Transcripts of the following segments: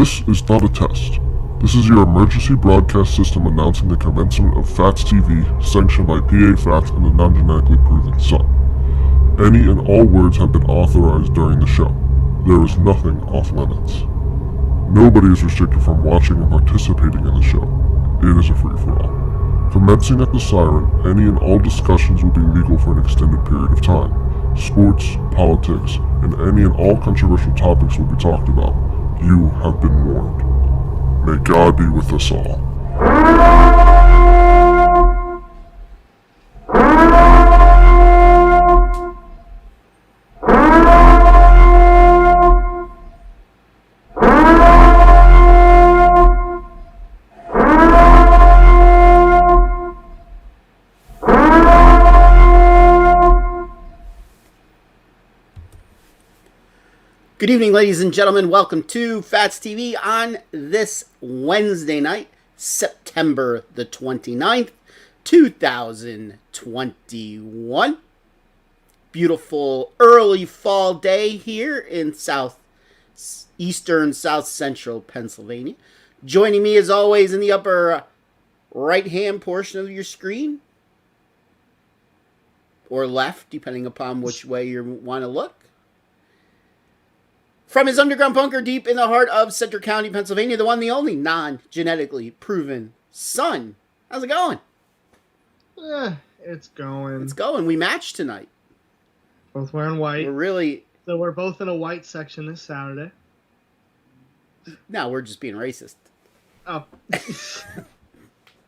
This is not a test. This is your emergency broadcast system announcing the commencement of Phatts TV, sanctioned by PA Phatts and the non-genetically proven Sun. Any and all words have been authorized during the show. There is nothing off limits. Nobody is restricted from watching and participating in the show. It is a free-for-all. Commencing at the siren, any and all discussions will be legal for an extended period of time. Sports, politics, and any and all controversial topics will be talked about. You have been warned. May God be with us all. Good evening, ladies and gentlemen. Welcome to Phatts TV on this Wednesday night, September the 29th, 2021. Beautiful early fall day here in southeastern, south central Pennsylvania. Joining me as always in the upper right-hand portion of your screen, or left, depending upon which way you want to look. From his underground bunker deep in the heart of Center County, Pennsylvania, the one, the only non-genetically proven Son. How's it going? It's going. It's going. We matched tonight. Both wearing white. So we're both in a white section this Saturday. No, we're just being racist. Oh.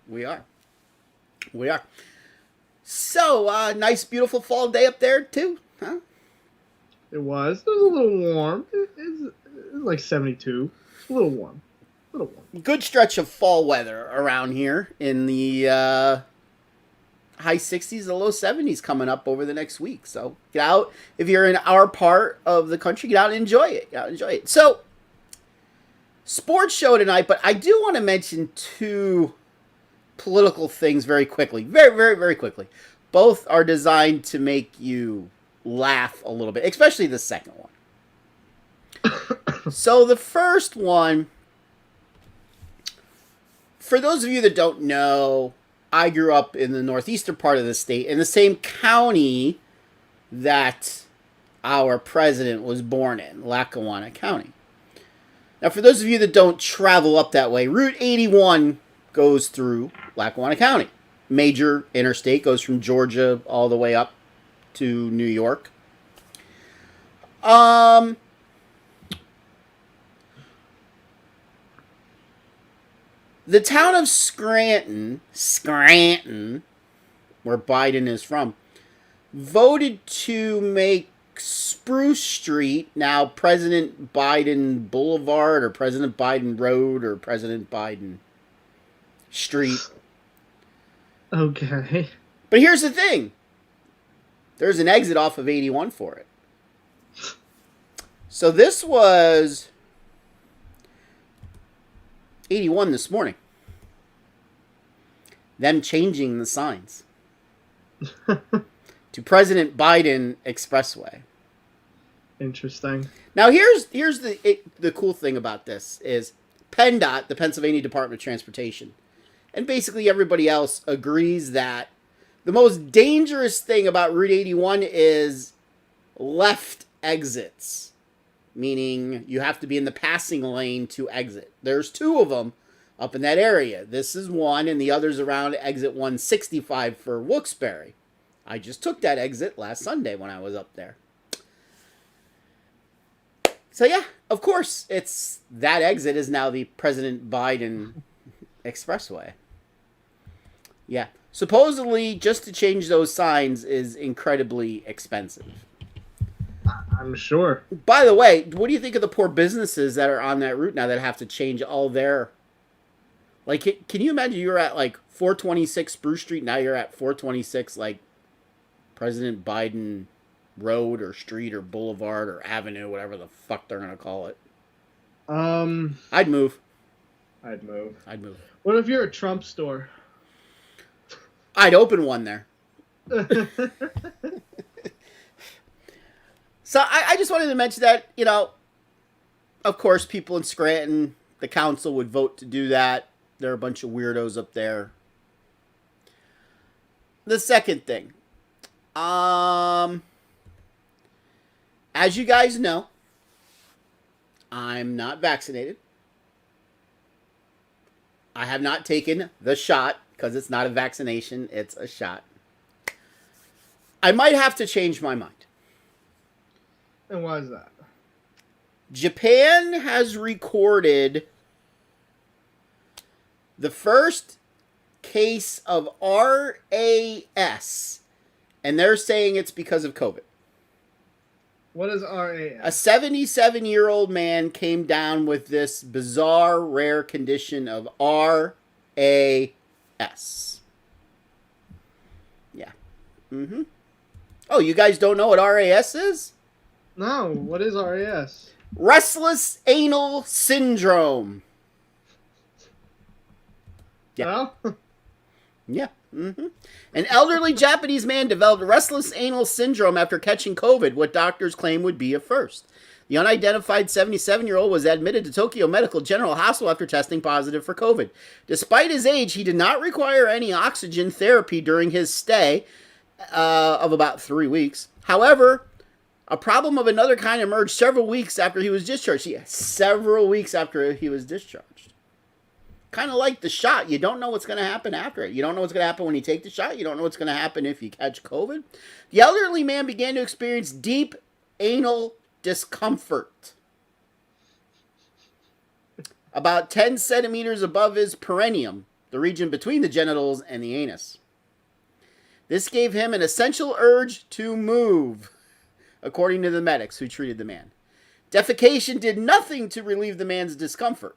We are. So, nice, beautiful fall day up there, too, huh? It was a little warm. It was like 72. A little warm. Good stretch of fall weather around here in the high 60s, the low 70s coming up over the next week. So get out. If you're in our part of the country, get out and enjoy it. So, sports show tonight, but I do want to mention two political things very quickly. Very, very, very quickly. Both are designed to make you laugh a little bit, especially the second one. So the first one, for those of you that don't know, I grew up in the northeastern part of the state, in the same county that our president was born in, Lackawanna County. Now, for those of you that don't travel up that way, Route 81 goes through Lackawanna County. Major interstate, goes from Georgia all the way up to New York. The town of Scranton, where Biden is from, voted to make Spruce Street now President Biden Boulevard or President Biden Road or President Biden Street. Okay. But here's the thing. There's an exit off of 81 for it. So this was 81 this morning. Them changing the signs to President Biden Expressway. Interesting. Now here's the cool thing about this is PennDOT, the Pennsylvania Department of Transportation, and basically everybody else agrees that the most dangerous thing about Route 81 is left exits, meaning you have to be in the passing lane to exit. There's two of them up in that area. This is one, and the other's around exit 165 for Wilkes-Barre. I just took that exit last Sunday when I was up there. So yeah, of course, that exit is now the President Biden Expressway. Yeah. Supposedly, just to change those signs is incredibly expensive. I'm sure. By the way, what do you think of the poor businesses that are on that route now that have to change all their... Like, can you imagine you were at, 426 Spruce Street, now you're at 426, President Biden Road or Street or Boulevard or Avenue, whatever the fuck they're going to call it? I'd move. What if you're a Trump store? I'd open one there. So I just wanted to mention that, of course, people in Scranton the council would vote to do that. There are a bunch of weirdos up there. The second thing. As you guys know, I'm not vaccinated. I have not taken the shot because it's not a vaccination, it's a shot. I might have to change my mind. And why is that? Japan has recorded the first case of RAS, and they're saying it's because of COVID. What is A RAS? 77-year-old man came down with this bizarre, rare condition of RAS. Yeah. Mm-hmm. Oh, you guys don't know what RAS is? No, what is RAS? Restless anal syndrome. Yeah. No? Yeah. Mm-hmm. An elderly Japanese man developed restless anal syndrome after catching COVID, what doctors claim would be a first. The unidentified 77-year-old was admitted to Tokyo Medical General Hospital after testing positive for COVID. Despite his age, he did not require any oxygen therapy during his stay of about 3 weeks. However, a problem of another kind emerged several weeks after he was discharged. Yeah, several weeks after he was discharged. Kind of like the shot. You don't know what's going to happen after it. You don't know what's going to happen when you take the shot. You don't know what's going to happen if you catch COVID. The elderly man began to experience deep anal discomfort about 10 centimeters above his perineum, the region between the genitals and the anus. This gave him an essential urge to move, according to the medics who treated the man. Defecation did nothing to relieve the man's discomfort.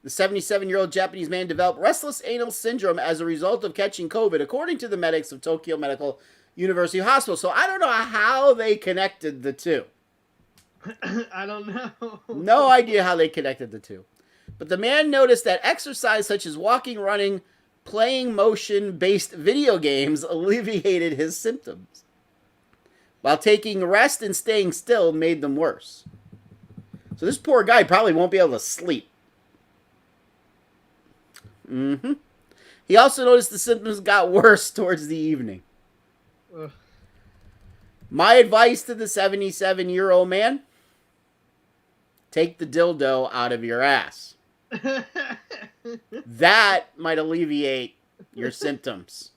The 77-year-old Japanese man developed restless anal syndrome as a result of catching COVID, according to the medics of Tokyo Medical University Hospital. So I don't know how they connected the two. I don't know. No idea how they connected the two. But the man noticed that exercise such as walking, running, playing motion-based video games alleviated his symptoms, while taking rest and staying still made them worse. So this poor guy probably won't be able to sleep. Mm-hmm. He also noticed the symptoms got worse towards the evening. Ugh. My advice to the 77-year-old man, take the dildo out of your ass. That might alleviate your symptoms.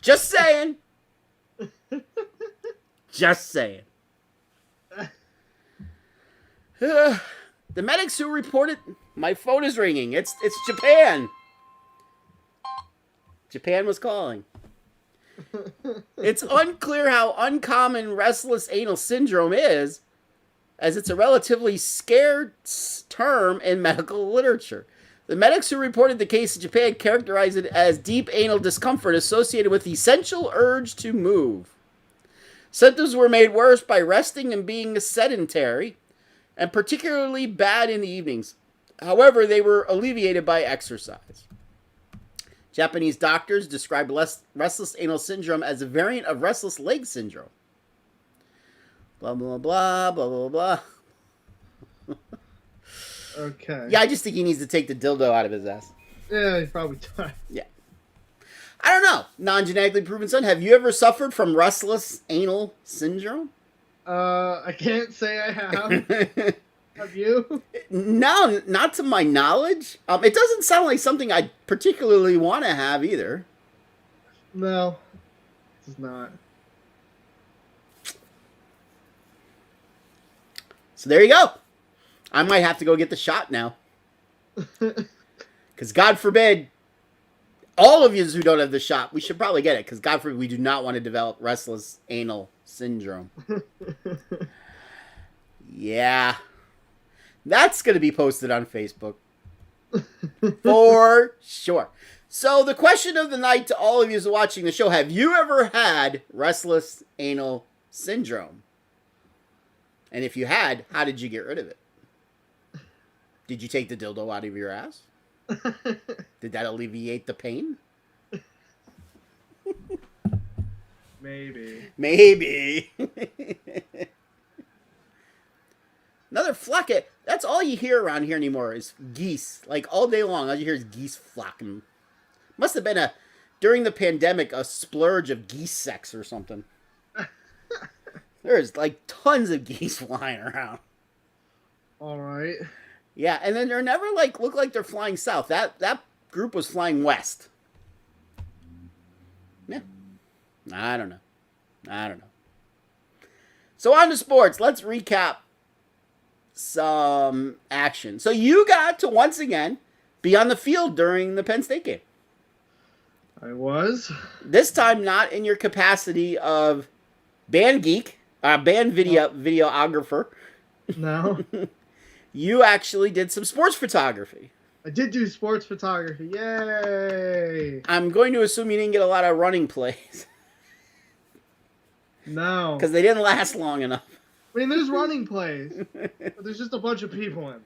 Just saying. Just saying. The medics who reported... My phone is ringing. It's Japan. Japan was calling. It's unclear how uncommon restless anal syndrome is, as it's a relatively scarce term in medical literature. The medics who reported the case in Japan characterized it as deep anal discomfort associated with the essential urge to move. Symptoms were made worse by resting and being sedentary, and particularly bad in the evenings. However, they were alleviated by exercise. Japanese doctors described restless anal syndrome as a variant of restless leg syndrome. Blah, blah, blah, blah, blah, blah. Okay. Yeah, I just think he needs to take the dildo out of his ass. Yeah, he probably does. Yeah. I don't know. Non-genetically proven son, have you ever suffered from restless anal syndrome? I can't say I have. Have you? No, not to my knowledge. It doesn't sound like something I particularly want to have either. No, it's not. So there you go. I might have to go get the shot now. Because God forbid, all of you who don't have the shot, we should probably get it. Because God forbid, we do not want to develop restless anal syndrome. Yeah. That's going to be posted on Facebook. For sure. So the question of the night to all of you who are watching the show, have you ever had restless anal syndrome? And if you had, how did you get rid of it? Did you take the dildo out of your ass? Did that alleviate the pain? Maybe. Maybe. Another flock of... That's all you hear around here anymore is geese. Like, all day long, all you hear is geese flocking. Must have been during the pandemic, a splurge of geese sex or something. There's, like, tons of geese flying around. All right. Yeah, and then they're never, like, look like they're flying south. That group was flying west. Yeah. I don't know. So on to sports. Let's recap some action. So you got to once again be on the field during the Penn State game. I was. This time not in your capacity of band videographer. No. You actually did some sports photography. I did do sports photography. Yay! I'm going to assume you didn't get a lot of running plays. No. Because they didn't last long enough. I mean, there's running plays, but there's just a bunch of people in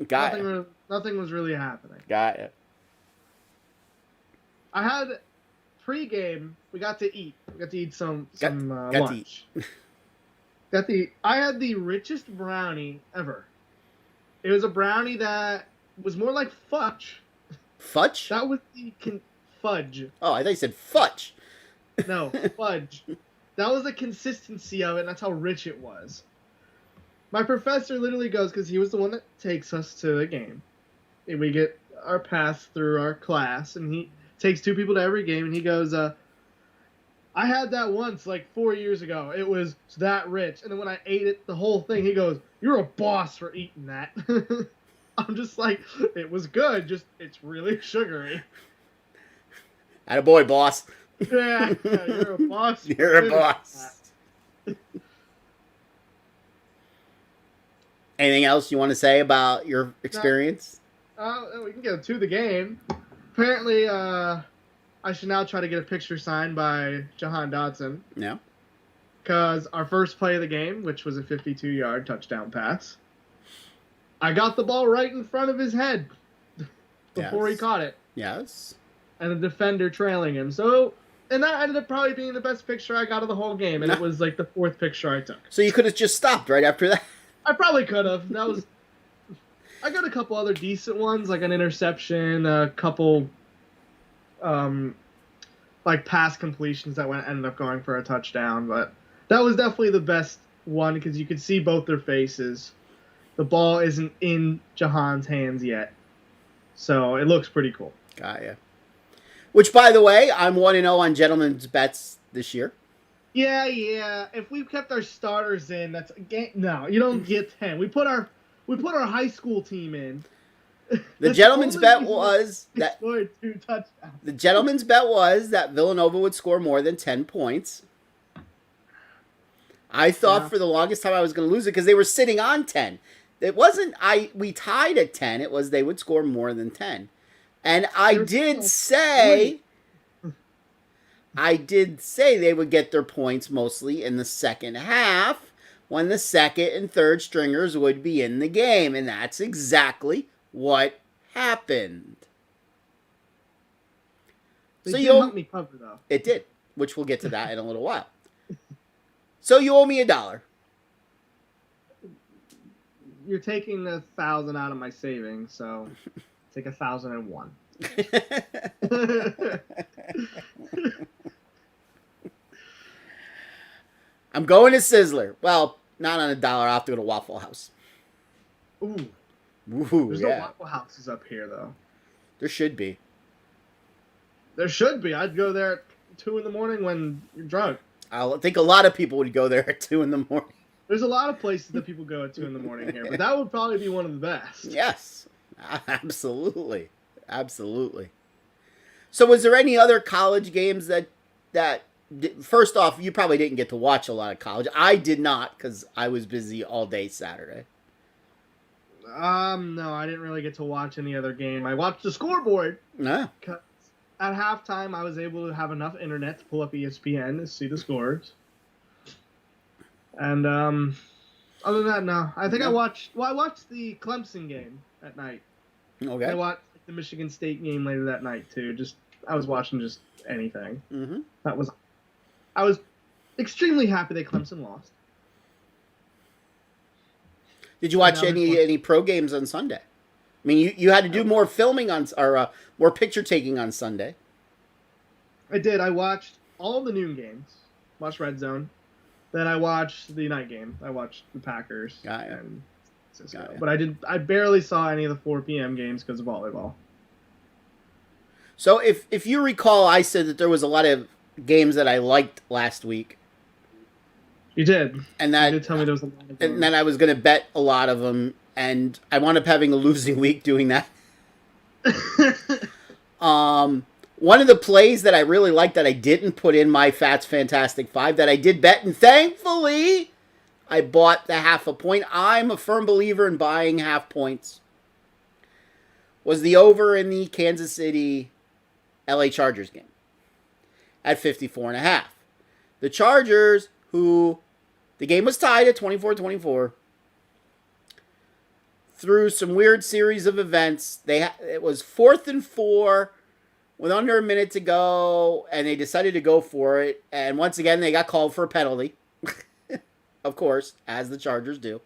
them. Nothing was really happening. Got it. I had pre-game. We got to eat. We got to eat some lunch. I had the richest brownie ever. It was a brownie that was more like fudge. Fudge? That was the fudge. Oh, I thought you said fudge. No, fudge. That was the consistency of it, and that's how rich it was. My professor literally goes, because he was the one that takes us to the game. And we get our pass through our class, and he takes 2 people to every game, and he goes, I had that once, like 4 years ago. It was that rich. And then when I ate it, the whole thing, he goes, you're a boss for eating that. I'm just like, it was good, just it's really sugary. Attaboy, boss. Yeah, you're a boss. You're a boss. Anything else you want to say about your experience? We can get to the game. Apparently, I should now try to get a picture signed by Jahan Dotson. Yeah. Because our first play of the game, which was a 52-yard touchdown pass, I got the ball right in front of his head before he caught it. Yes. And the defender trailing him. And that ended up probably being the best picture I got of the whole game, and it was like the 4th picture I took. So you could have just stopped right after that? I probably could have. I got a couple other decent ones, like an interception, a couple like pass completions that ended up going for a touchdown, but that was definitely the best one because you could see both their faces. The ball isn't in Jahan's hands yet, so it looks pretty cool. Got ya. Which, by the way, I'm 1-0 on gentlemen's bets this year. Yeah. If we've kept our starters in, that's a game. No, you don't get 10. We put our high school team in. The gentleman's bet was that scored 2 touchdowns. The gentleman's bet was that Villanova would score more than 10 points. I thought for the longest time I was going to lose it because they were sitting on 10. It wasn't we tied at 10. It was they would score more than 10. And I did say they would get their points mostly in the second half when the second and third stringers would be in the game. And that's exactly what happened. They did help me cover, though. It did, which we'll get to that in a little while. So you owe me $1. You're taking 1,000 out of my savings, so take 1,001. I'm going to Sizzler. Well, not on $1. I'll have to go to Waffle House. Ooh. There's no Waffle Houses up here, though. There should be. There should be. I'd go there at 2 in the morning when you're drunk. I think a lot of people would go there at 2 in the morning. There's a lot of places that people go at 2 in the morning here, but that would probably be one of the best. Yes, absolutely. So was there any other college games that first off, you probably didn't get to watch a lot of college. I did not because I was busy all day Saturday. No, I didn't really get to watch any other game. I watched the scoreboard. No. At halftime, I was able to have enough internet to pull up ESPN to see the scores. And other than that, no. I think I watched the Clemson game at night. Okay. I watched the Michigan State game later that night too. I was watching just anything. Mm-hmm. I was extremely happy that Clemson lost. Did you watch any pro games on Sunday? I mean, you had to do more filming or more picture taking on Sunday. I did. I watched all the noon games. Watched Red Zone. Then I watched the night game. I watched the Packers and Cisco. But I barely saw any of the 4 p.m. games because of volleyball. So if you recall, I said that there was a lot of games that I liked last week. You did. And that, you did tell me there was a lot of them. And then I was going to bet a lot of them, and I wound up having a losing week doing that. One of the plays that I really liked that I didn't put in my Phatts Phantastic Phive that I did bet, and thankfully I bought the 0.5 point. I'm a firm believer in buying half points. Was the over in the Kansas City LA Chargers game at 54.5. The Chargers, who the game was tied at 24-24, through some weird series of events, it was 4th and 4 with under a minute to go, and they decided to go for it. And once again, they got called for a penalty, of course, as the Chargers do.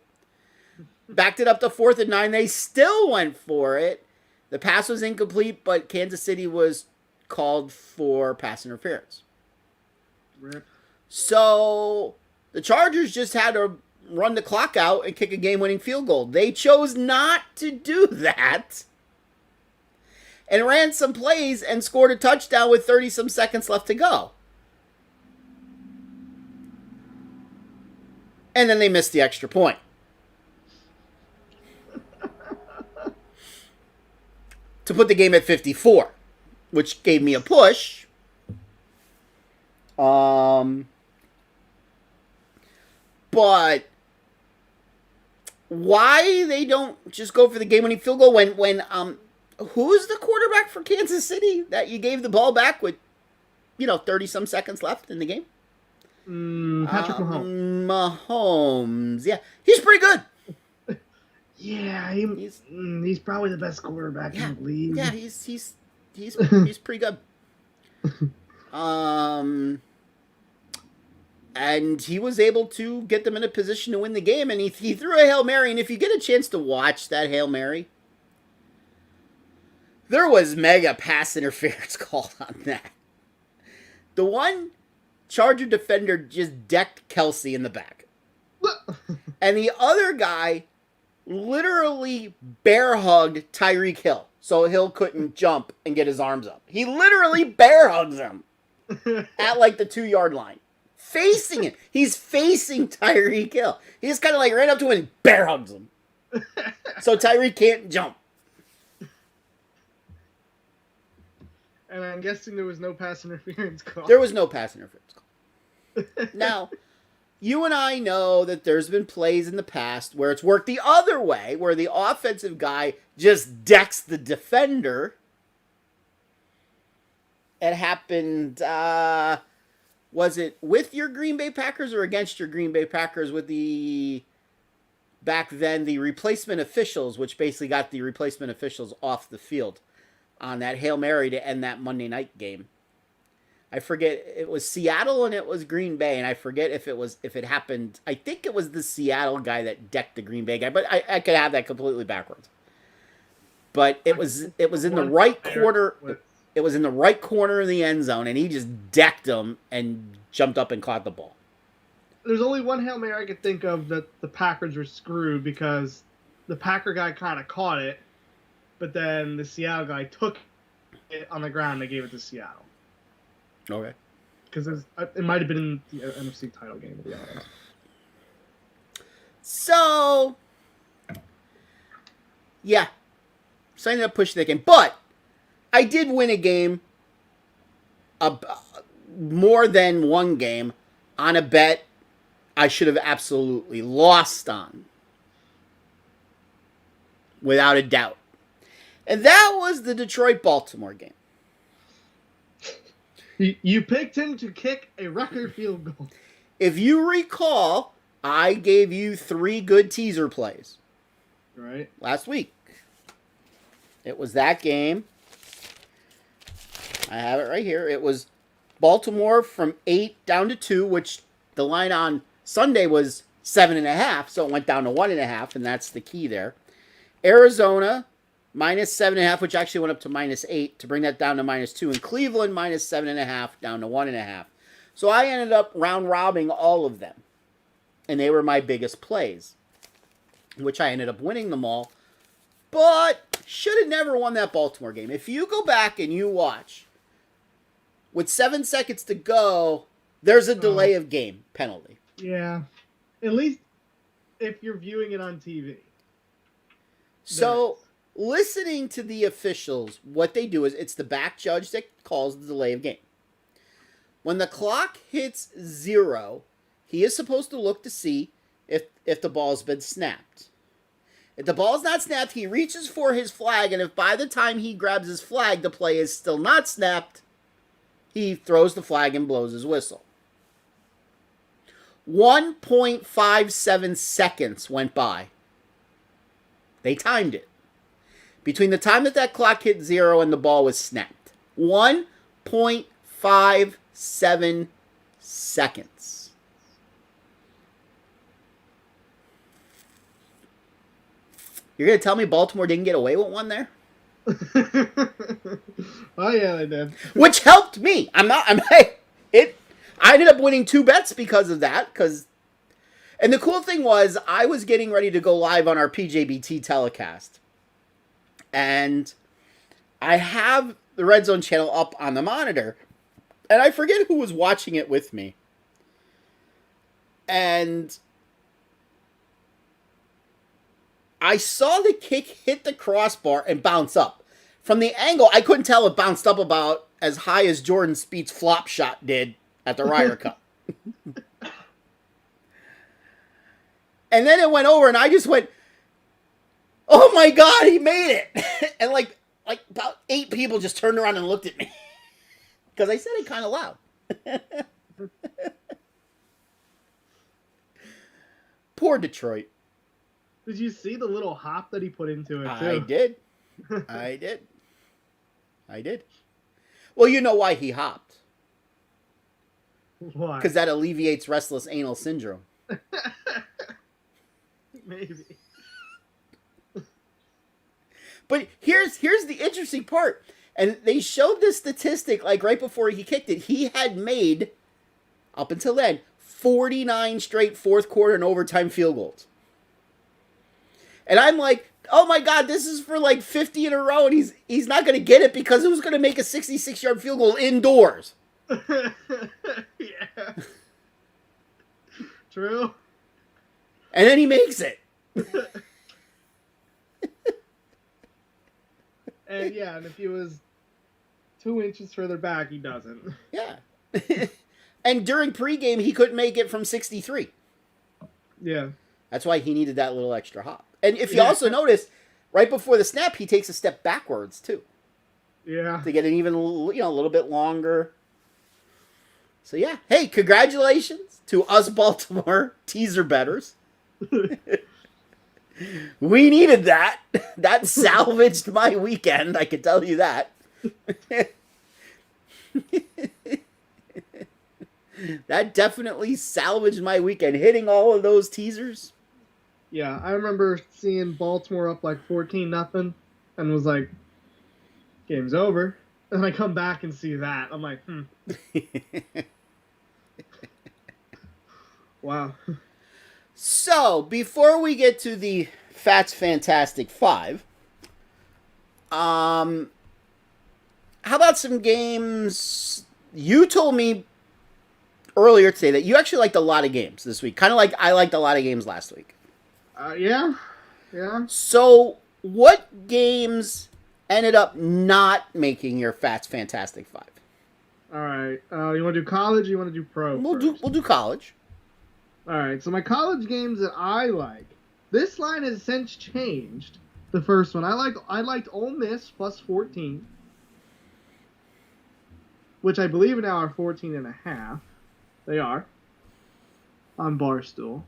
Backed it up to 4th and 9. They still went for it. The pass was incomplete, but Kansas City was called for pass interference. Rip. So the Chargers just had to run the clock out and kick a game-winning field goal. They chose not to do that and ran some plays and scored a touchdown with 30-some seconds left to go. And then they missed the extra point. To put the game at 54, which gave me a push. But why they don't just go for the game-winning field goal when who's the quarterback for Kansas City that you gave the ball back with 30-some seconds left in the game? Patrick Mahomes. Mahomes, yeah, he's pretty good. Yeah, he's probably the best quarterback in the league. Yeah, he's pretty good. And he was able to get them in a position to win the game, and he threw a Hail Mary. And if you get a chance to watch that Hail Mary, there was mega pass interference called on that. The one Charger defender just decked Kelsey in the back. And the other guy literally bear hugged Tyreek Hill so Hill couldn't jump and get his arms up. He literally bear hugs him at like the 2-yard line. Facing it. He's facing Tyreek Hill. He just kind of like ran up to him and bear hugs him. So Tyreek can't jump. And I'm guessing there was no pass interference call. There was no pass interference call. Now, you and I know that there's been plays in the past where it's worked the other way, where the offensive guy just decks the defender. It happened, was it with your Green Bay Packers or against your Green Bay Packers with back then, the replacement officials, which basically got the replacement officials off the field on that Hail Mary to end that Monday night game? I forget, it was Seattle and it was Green Bay, and I forget if it happened. I think it was the Seattle guy that decked the Green Bay guy, but I could have that completely backwards. But it was in the right corner. It was in the right corner of the end zone, and he just decked him and jumped up and caught the ball. There's only one Hail Mary I could think of that the Packers were screwed because the Packer guy kind of caught it, but then the Seattle guy took it on the ground and they gave it to Seattle. Okay. Because it might have been in the NFC title game, to be honest. So, yeah. Signing up push that game. But I did win a game, more than one game, on a bet I should have absolutely lost on. Without a doubt. And that was the Detroit-Baltimore game. You picked him to kick a record field goal. If you recall, I gave you 3 good teaser plays. Right. Last week. It was that game. I have it right here. It was Baltimore from 8 down to 2, which the line on Sunday was 7.5, so it went down to 1.5, and that's the key there. Arizona, minus 7.5, which actually went up to -8 to bring that down to -2. And Cleveland, minus 7.5, down to 1.5. So I ended up round robbing all of them. And they were my biggest plays, which I ended up winning them all. But should have never won that Baltimore game. If you go back and you watch, with 7 seconds to go, there's a delay of game penalty. Yeah. At least if you're viewing it on TV. So, listening to the officials, what they do is it's the back judge that calls the delay of game. When the clock hits 0, he is supposed to look to see if the ball's been snapped. If the ball's not snapped, he reaches for his flag, and if by the time he grabs his flag, the play is still not snapped, he throws the flag and blows his whistle. 1.57 seconds went by. They timed it. Between the time that clock hit 0 and the ball was snapped. 1.57 seconds. You're going to tell me Baltimore didn't get away with one there? Oh, yeah, they did. Which helped me. I ended up winning 2 bets because of that. And the cool thing was, I was getting ready to go live on our PJBT telecast. And I have the Red Zone channel up on the monitor. And I forget who was watching it with me. And I saw the kick hit the crossbar and bounce up. From the angle, I couldn't tell it bounced up about as high as Jordan Spieth's flop shot did at the Ryder Cup. And then it went over, and I just went, "Oh my God, he made it!" And like about 8 people just turned around and looked at me because I said it kind of loud. Poor Detroit. Did you see the little hop that he put into it, too? I did. Well, you know why he hopped. Why? Because that alleviates restless anal syndrome. Maybe. But here's the interesting part. And they showed this statistic, like right before he kicked it. He had made, up until then, 49 straight fourth quarter and overtime field goals. And I'm like, oh my God, this is for like 50 in a row, and he's not going to get it because it was going to make a 66-yard field goal indoors. Yeah. True. And then he makes it. And yeah, and if he was 2 inches further back, he doesn't. Yeah. And during pregame, he couldn't make it from 63. Yeah. That's why he needed that little extra hop. And if you also notice, right before the snap, he takes a step backwards, too. Yeah. To get an even, a little bit longer. So, yeah. Hey, congratulations to us Baltimore teaser bettors. We needed that. That salvaged my weekend, I can tell you that. That definitely salvaged my weekend. Hitting all of those teasers. Yeah, I remember seeing Baltimore up like 14-0 and was like, game's over. And I come back and see that. I'm like, Wow. So, before we get to the Phatts Phantastic Phive, how about some games? You told me earlier today that you actually liked a lot of games this week. Kind of like I liked a lot of games last week. Yeah. So, what games ended up not making your Phatts Phantastic Phive? All right. You want to do college or you want to do pro? We'll do college. All right. So my college games that I like. This line has since changed. The first one I liked Ole Miss plus 14, which I believe now are 14.5. They are on Barstool.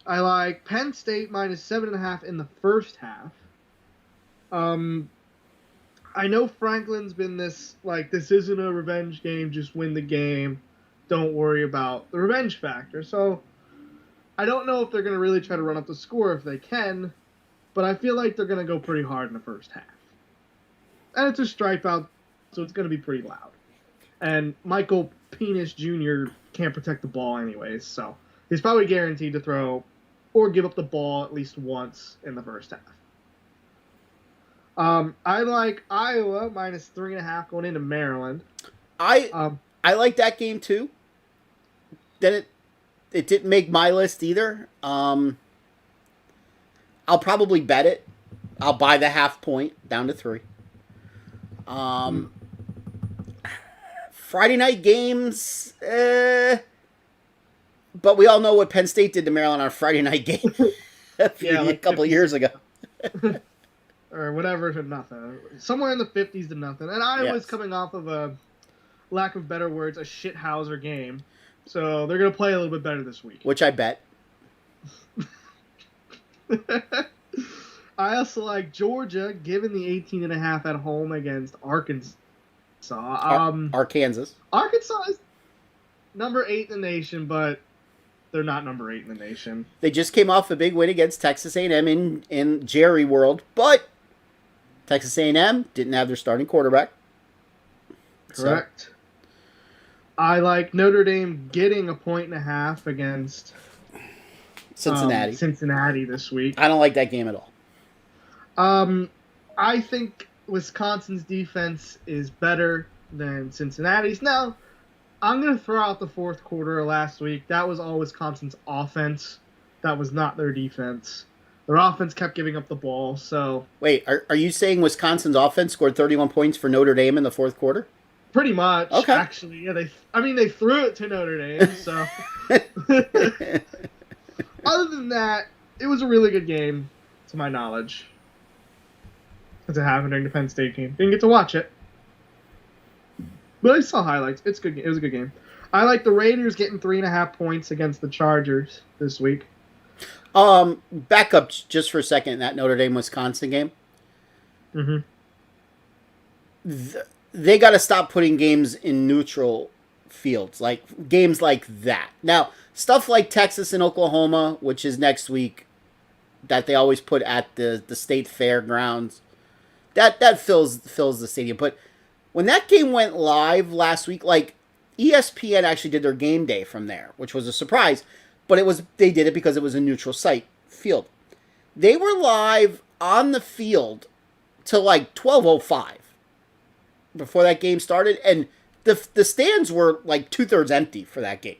I like Penn State minus 7.5 in the first half. I know Franklin's been this isn't a revenge game, just win the game. Don't worry about the revenge factor. So I don't know if they're going to really try to run up the score if they can, but I feel like they're going to go pretty hard in the first half. And it's a stripe out, so it's going to be pretty loud. And Michael Penis Jr. can't protect the ball anyways, so he's probably guaranteed to throw or give up the ball at least once in the first half. I like Iowa minus 3.5 going into Maryland. I like that game too. Then it didn't make my list either. I'll probably bet it. I'll buy the half point down to 3. Friday night games, but we all know what Penn State did to Maryland on a Friday night game a couple of years ago. Or whatever to nothing. Somewhere in the 50s to nothing. And Iowa's coming off of a, lack of better words, a shithouser game. So they're going to play a little bit better this week. Which I bet. I also like Georgia giving the 18.5 at home against Arkansas. Arkansas. Arkansas is number 8 in the nation, but they're not number 8 in the nation. They just came off a big win against Texas A&M in Jerry World, but Texas A&M didn't have their starting quarterback. Correct. So. I like Notre Dame getting 1.5 against Cincinnati this week. I don't like that game at all. I think Wisconsin's defense is better than Cincinnati's. Now, I'm going to throw out the fourth quarter of last week. That was all Wisconsin's offense. That was not their defense. Their offense kept giving up the ball, so... Wait, are you saying Wisconsin's offense scored 31 points for Notre Dame in the fourth quarter? Pretty much, okay. Actually. Yeah, they threw it to Notre Dame, so... Other than that, it was a really good game, to my knowledge. As it happened during the Penn State game. Didn't get to watch it. But I saw highlights. It's good. It was a good game. I like the Raiders getting 3.5 points against the Chargers this week. Back up just for a second in that Notre Dame-Wisconsin game. Mm-hmm. They got to stop putting games in neutral fields, like games like that. Now, stuff like Texas and Oklahoma, which is next week, that they always put at the state fairgrounds, that fills the stadium. But when that game went live last week, like ESPN actually did their game day from there, which was a surprise. But they did it because it was a neutral site field. They were live on the field till like 12:05 before that game started, and the stands were like 2/3 empty for that game.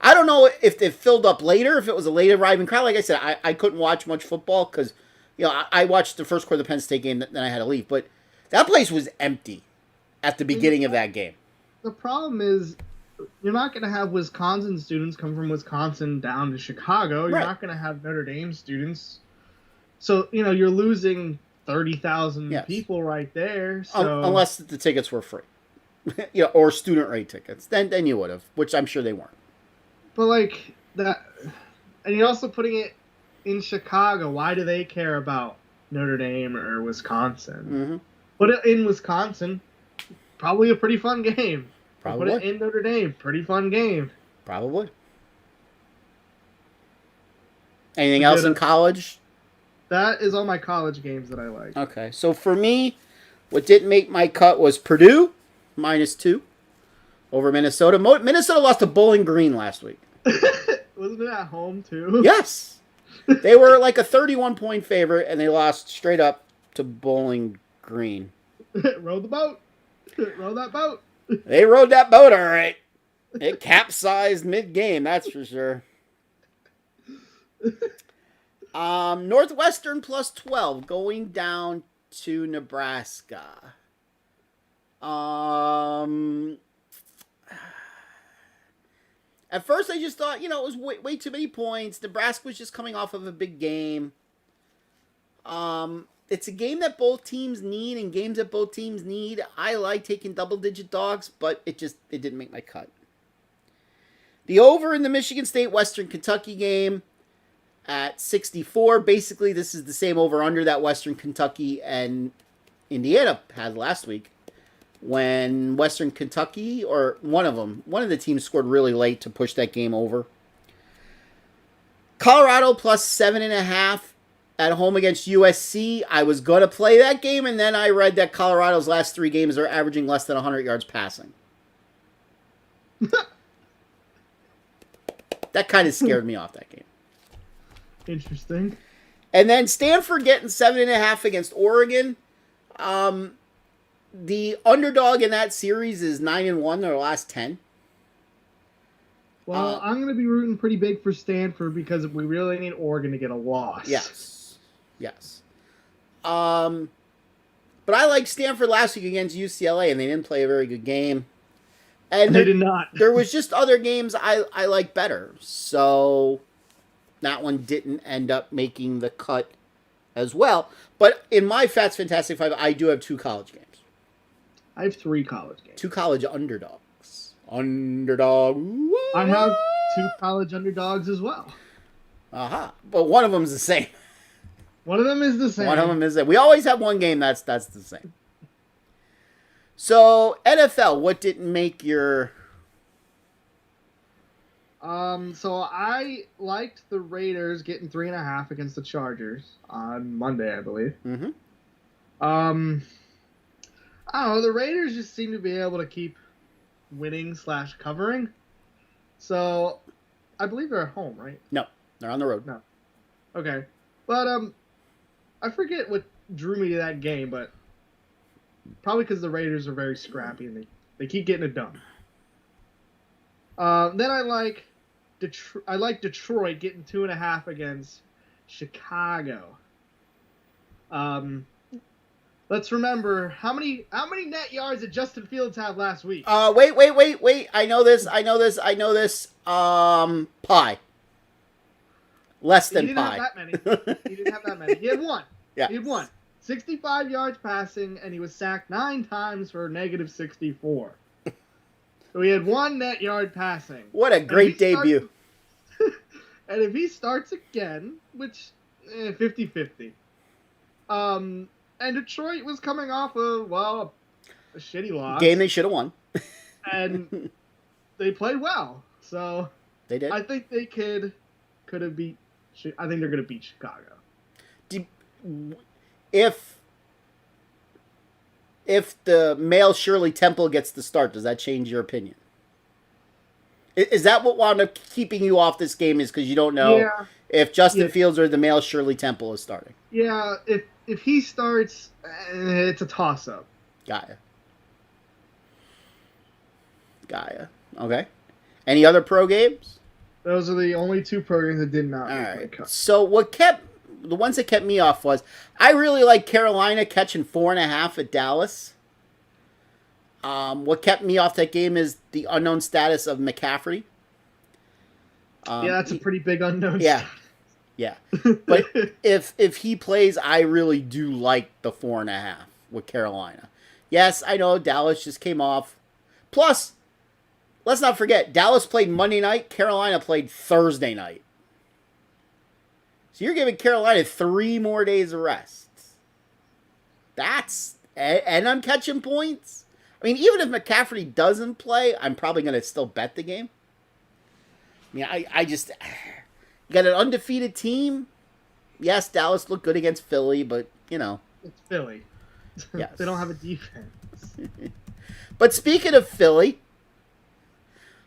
I don't know if they filled up later, if it was a late arriving crowd. Like I said, I couldn't watch much football because I watched the first quarter of the Penn State game, then I had to leave. But that place was empty at the beginning of that game. The problem is, you're not going to have Wisconsin students come from Wisconsin down to Chicago. You're not going to have Notre Dame students. So, you're losing 30,000 people right there. So. Unless the tickets were free. Or student rate tickets. Then you would have, which I'm sure they weren't. But, like, that... And you're also putting it in Chicago. Why do they care about Notre Dame or Wisconsin? Mm-hmm. Put it in Wisconsin. Probably a pretty fun game. Probably. Put it in Notre Dame. Pretty fun game. Probably. Anything else in college? That is all my college games that I like. Okay. So for me, what didn't make my cut was Purdue, -2, over Minnesota. Minnesota lost to Bowling Green last week. Wasn't it at home, too? Yes. They were like a 31-point favorite, and they lost straight up to Bowling Green. Row the boat. Row that boat. They rode that boat all right. It capsized mid-game, that's for sure. Northwestern +12 going down to Nebraska. At first I just thought, it was way too many points. Nebraska was just coming off of a big game. It's a game that both teams need, and games that both teams need. I like taking double-digit dogs, but it didn't make my cut. The over in the Michigan State-Western Kentucky game at 64. Basically, this is the same over-under that Western Kentucky and Indiana had last week, when Western Kentucky, or one of the teams scored really late to push that game over. Colorado plus 7.5 at home against USC. I was going to play that game, and then I read that Colorado's last 3 games are averaging less than 100 yards passing. That kind of scared me off that game. Interesting. And then Stanford getting 7.5 against Oregon. The underdog in that series is 9-1 their last 10. Well, I'm going to be rooting pretty big for Stanford because we really need Oregon to get a loss. Yes. But I liked Stanford last week against UCLA, and they didn't play a very good game. And they did not. There was just other games I like better. So that one didn't end up making the cut as well. But in my Phatts Phantastic Five, I do have 2 college games. I have 3 college games. 2 college underdogs. Underdog. I have 2 college underdogs as well. Aha. But one of them is the same. One of them is the same. One of them is that. We always have one game that's the same. So, NFL, what didn't make your... So I liked the Raiders getting 3.5 against the Chargers on Monday, I believe. Mm-hmm. I don't know. The Raiders just seem to be able to keep winning/covering. So I believe they're at home, right? No, they're on the road. No. Okay. But I forget what drew me to that game, but probably because the Raiders are very scrappy and they keep getting it done. Then I like Detroit getting 2.5 against Chicago. Let's remember how many net yards did Justin Fields have last week? Wait. I know this. Pie. Less than pie. He didn't have that many. He had 1. Yeah. He had 1. 65 yards passing, and he was sacked 9 times for negative 64. So he had 1 net yard passing. What a great debut. And if he starts again, which 50-50. And Detroit was coming off of, well, a shitty loss. Game they should have won. And they played well. So they did. I think they could have beat. I think they're going to beat Chicago. If the male Shirley Temple gets the start, does that change your opinion? Is that what wound up keeping you off this game? Is because you don't know if Justin Fields or the male Shirley Temple is starting? Yeah, if he starts, it's a toss-up. Got ya. Okay. Any other pro games? Those are the only 2 programs that did not. All right. So the ones that kept me off was I really like Carolina catching 4.5 at Dallas. What kept me off that game is the unknown status of McCaffrey. That's a pretty big unknown. Yeah. But if he plays, I really do like the 4.5 with Carolina. Yes, I know Dallas just came off. Plus, let's not forget, Dallas played Monday night, Carolina played Thursday night. So you're giving Carolina 3 more days of rest. And I'm catching points. I mean, even if McCaffrey doesn't play, I'm probably going to still bet the game. I mean, I just... You got an undefeated team. Yes, Dallas looked good against Philly, but, It's Philly. Yes. They don't have a defense. But speaking of Philly,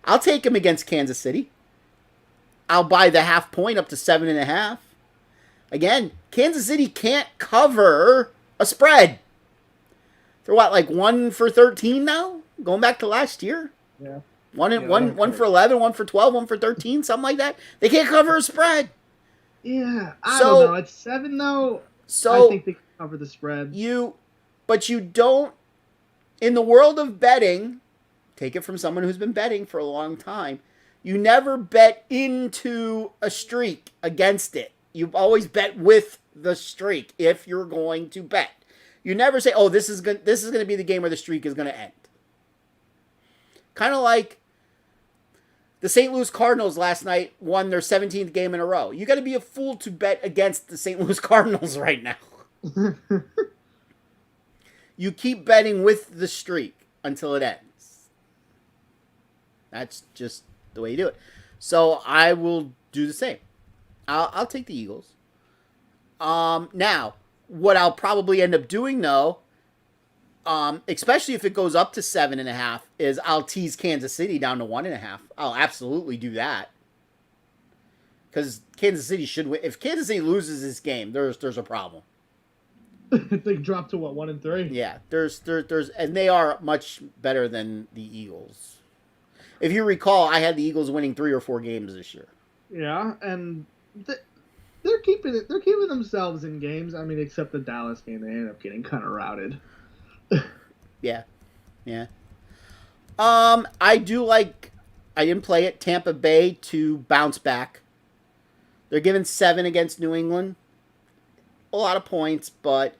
I'll take him against Kansas City. I'll buy the 0.5 point up to 7.5. Again, Kansas City can't cover a spread. They're what, like 1 for 13 now? Going back to last year? Yeah. One for 11, 1 for 12, 1 for 13, something like that. They can't cover a spread. Yeah, I don't know. At 7 though, so I think they can cover the spread. But you don't. In the world of betting, take it from someone who's been betting for a long time. You never bet into a streak against it. You always bet with the streak if you're going to bet. You never say, "Oh, this is going to be the game where the streak is going to end." Kind of like the St. Louis Cardinals last night won their 17th game in a row. You got to be a fool to bet against the St. Louis Cardinals right now. You keep betting with the streak until it ends. That's just the way you do it. So I will do the same. I'll take the Eagles. Now, what I'll probably end up doing though, especially if it goes up to 7.5, is I'll tease Kansas City down to 1.5. I'll absolutely do that. Because Kansas City should win. If Kansas City loses this game, there's a problem. They dropped to what, 1-3? Yeah, there's and they are much better than the Eagles. If you recall, I had the Eagles winning 3 or 4 games this year. Yeah, and they're keeping it. They're keeping themselves in games. I mean, except the Dallas game, they ended up getting kind of routed. Yeah. I do like. I didn't play it. Tampa Bay to bounce back. They're given 7 against New England. A lot of points, but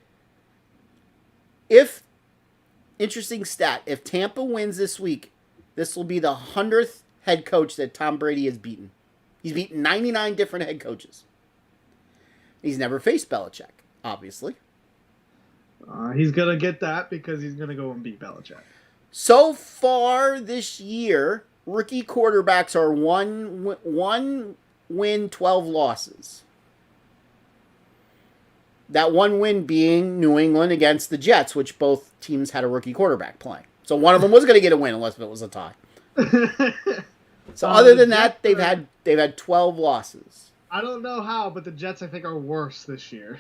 interesting stat, if Tampa wins this week, this will be the 100th head coach that Tom Brady has beaten. He's beaten 99 different head coaches. He's never faced Belichick, obviously. He's going to get that because he's going to go and beat Belichick. So far this year, rookie quarterbacks are 1 win, 12 losses. That 1 win being New England against the Jets, which both teams had a rookie quarterback playing. So one of them was going to get a win unless it was a tie. So other than that, they've had 12 losses. I don't know how, but the Jets I think are worse this year.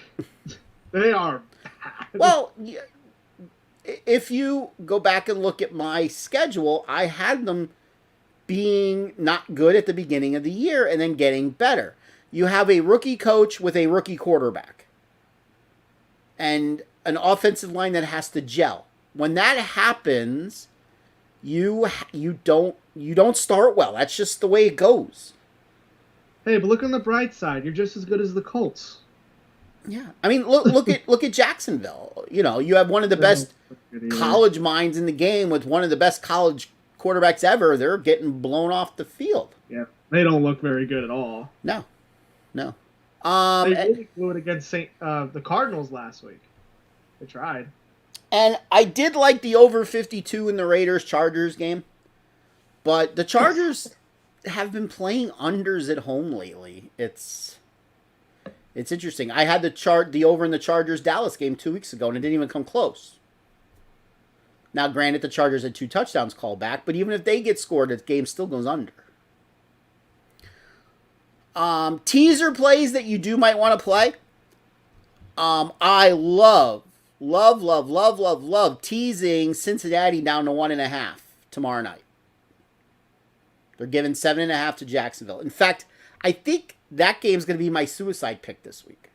They are bad. Well, if you go back and look at my schedule, I had them being not good at the beginning of the year and then getting better. You have a rookie coach with a rookie quarterback and an offensive line that has to gel. When that happens, you don't start well. That's just the way it goes. Hey, but look on the bright side. You're just as good as the Colts. Yeah, I mean, look at Jacksonville. You know, you have one of the best college minds in the game with one of the best college quarterbacks ever. They're getting blown off the field. Yeah, they don't look very good at all. No. They really blew it against the Cardinals last week. They tried. And I did like the over 52 in the Raiders-Chargers game, but the Chargers have been playing unders at home lately. It's interesting. I had the over in the Chargers-Dallas game 2 weeks ago, and it didn't even come close. Now, granted, the Chargers had 2 touchdowns called back, but even if they get scored, the game still goes under. Teaser plays that you might want to play. I love teasing Cincinnati down to 1.5 tomorrow night. They're giving 7.5 to Jacksonville. In fact, I think that game's going to be my suicide pick this week. I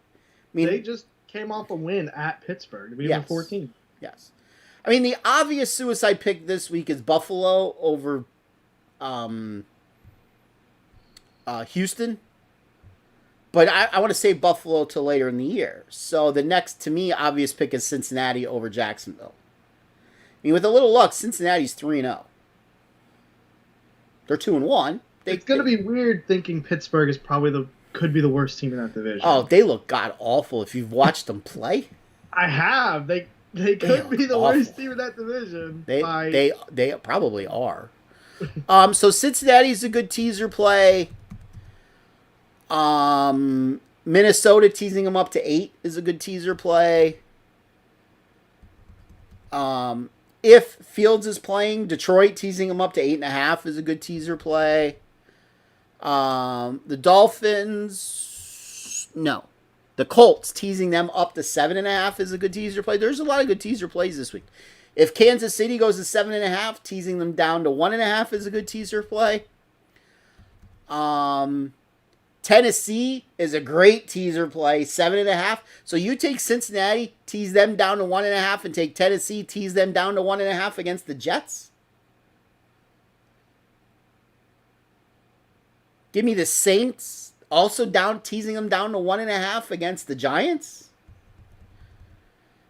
mean, they just came off a win at Pittsburgh. We have 14. Yes. I mean, the obvious suicide pick this week is Buffalo over Houston. But I want to save Buffalo till later in the year. So the next, to me, obvious pick is Cincinnati over Jacksonville. I mean, with a little luck, Cincinnati's 3-0. They're 2-1. It's going to be weird thinking Pittsburgh is probably could be the worst team in that division. Oh, they look god awful if you've watched them play. I have. They could be the worst team in that division. They probably are. So Cincinnati's a good teaser play. Minnesota teasing them up to 8 is a good teaser play. If Fields is playing, Detroit teasing them up to 8.5 is a good teaser play. The Dolphins, no. The Colts teasing them up to 7.5 is a good teaser play. There's a lot of good teaser plays this week. If Kansas City goes to 7.5, teasing them down to 1.5 is a good teaser play. Tennessee is a great teaser play, 7.5. So you take Cincinnati, tease them down to 1.5, and take Tennessee, tease them down to 1.5 against the Jets. Give me the Saints, also teasing them down to 1.5 against the Giants.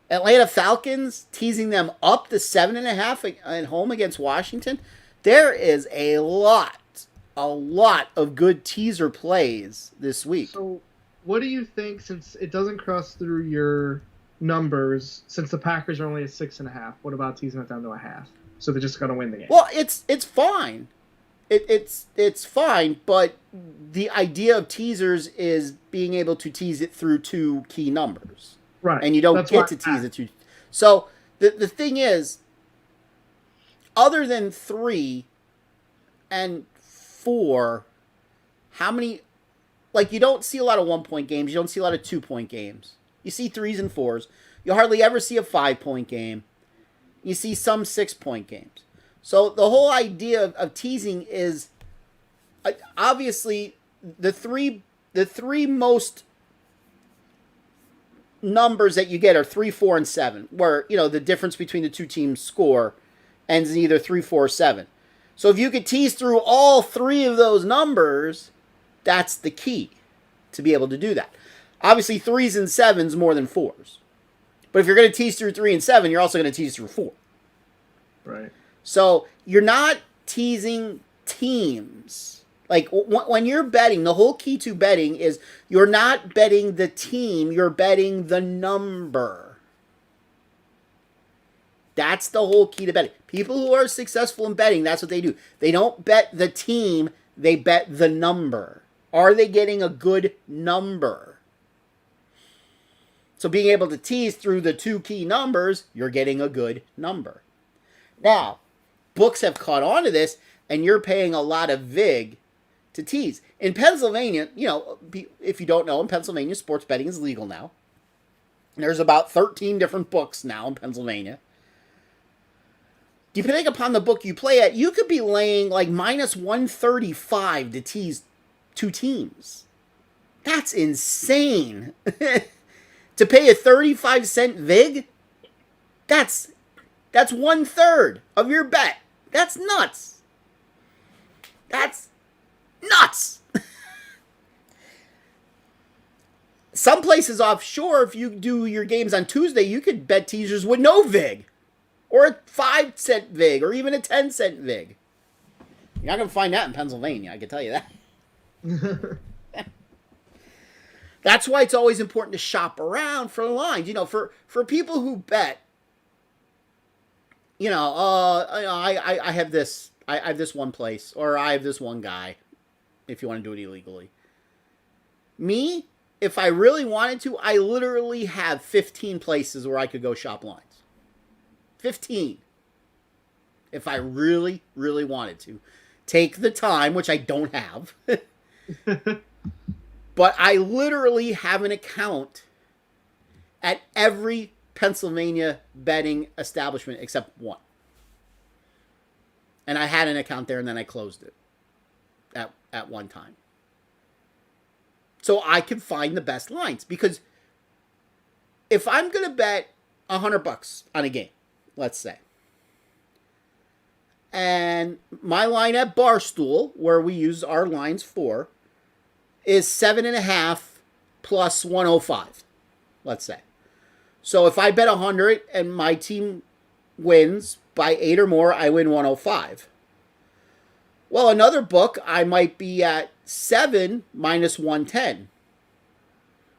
Atlanta Falcons, teasing them up to 7.5 at home against Washington. There is a lot of good teaser plays this week. So what do you think, since it doesn't cross through your numbers, since the Packers are only at 6.5, what about teasing it down to 0.5? So they're just going to win the game. Well, it's fine. it's fine, but the idea of teasers is being able to tease it through two key numbers, Right. and you don't That's get why to tease it through. So the thing is, other than 3 and 4, how many? Like, you don't see a lot of 1-point games. You don't see a lot of 2-point games. You see 3s and 4s. You hardly ever see a 5-point game. You see some 6-point games. So the whole idea of teasing is, obviously, the three most numbers that you get are 3, 4, and 7, where, you know, the difference between the two teams' score ends in either 3, 4, or 7. So if you could tease through all 3 of those numbers, that's the key to be able to do that. Obviously, 3s and 7s more than 4s. But if you're going to tease through 3 and 7, you're also going to tease through 4. Right. So you're not teasing teams. Like, when you're betting, the whole key to betting is you're not betting the team, you're betting the number. That's the whole key to betting. People who are successful in betting, that's what they do. They don't bet the team, they bet the number. Are they getting a good number? So being able to tease through the two key numbers, you're getting a good number. Now, books have caught on to this, and you're paying a lot of vig to tease. In Pennsylvania, you know, if you don't know, in Pennsylvania, sports betting is legal now. There's about 13 different books now in Pennsylvania. Depending upon the book you play at, you could be laying like minus 135 to tease two teams. That's insane. To pay a 35-cent vig, that's 1/3 of your bet. That's nuts. That's nuts. Some places offshore, if you do your games on Tuesday, you could bet teasers with no vig. Or a 5-cent vig, or even a 10-cent vig. You're not going to find that in Pennsylvania, I can tell you that. That's why it's always important to shop around for lines. You know, for people who bet, you know, I have this, I have this one place, or I have this one guy, if you want to do it illegally. Me, if I really wanted to, I literally have 15 places where I could go shop lines. 15. If I really, really wanted to. Take the time, which I don't have. But I literally have an account at every Pennsylvania betting establishment except one. And I had an account there and then I closed it at one time. So I can find the best lines. Because if I'm going to bet $100 on a game, let's say, and my line at Barstool, where we use our lines for, is 7.5 plus 105, let's say. So if I bet 100 and my team wins by 8 or more, I win 105. Well, another book, I might be at 7 minus 110.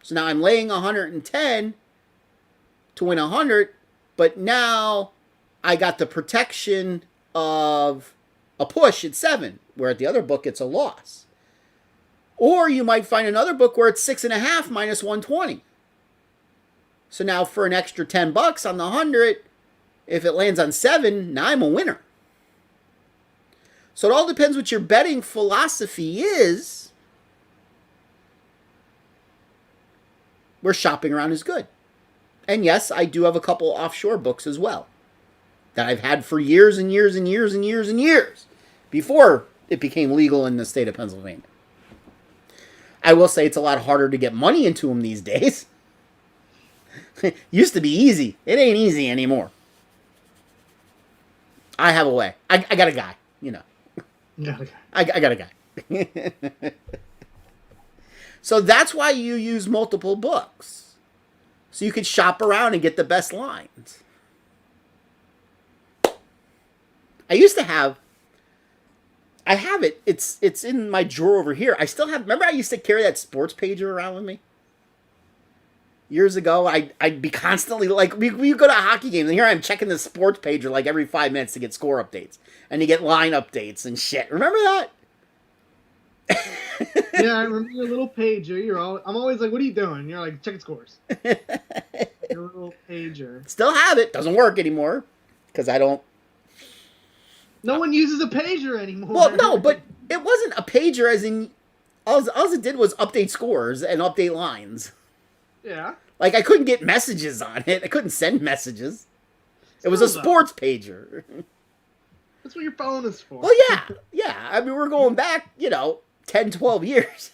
So now I'm laying 110 to win 100, but now I got the protection of a push at 7, where at the other book it's a loss. Or you might find another book where it's 6.5 minus 120. So now for an extra $10 on the 100, if it lands on 7, now I'm a winner. So it all depends what your betting philosophy is. Where shopping around is good. And yes, I do have a couple offshore books as well that I've had for years and years and years and years and years before it became legal in the state of Pennsylvania. I will say it's a lot harder to get money into them these days. Used to be easy. It ain't easy anymore. I have a way. I got a guy, you know. Yeah. I got a guy. So that's why you use multiple books. So you can shop around and get the best lines. I used to have... I have it. It's in my drawer over here. I still have... Remember I used to carry that sports pager around with me? years ago, I'd be constantly like, we go to hockey games, and here I am checking the sports pager like every 5 minutes to get score updates and to get line updates and shit. Remember that? Yeah, I remember your little pager. I'm always like, what are you doing? You're like, checking scores. Your little pager. Still have it. Doesn't work anymore because I don't. No one uses a pager anymore. Well, no, but it wasn't a pager as in. All it did was update scores and update lines. Yeah. Like, I couldn't get messages on it. I couldn't send messages. It was a sports pager. That's what your phone is for. Well, yeah. I mean, we're going back, 10, 12 years.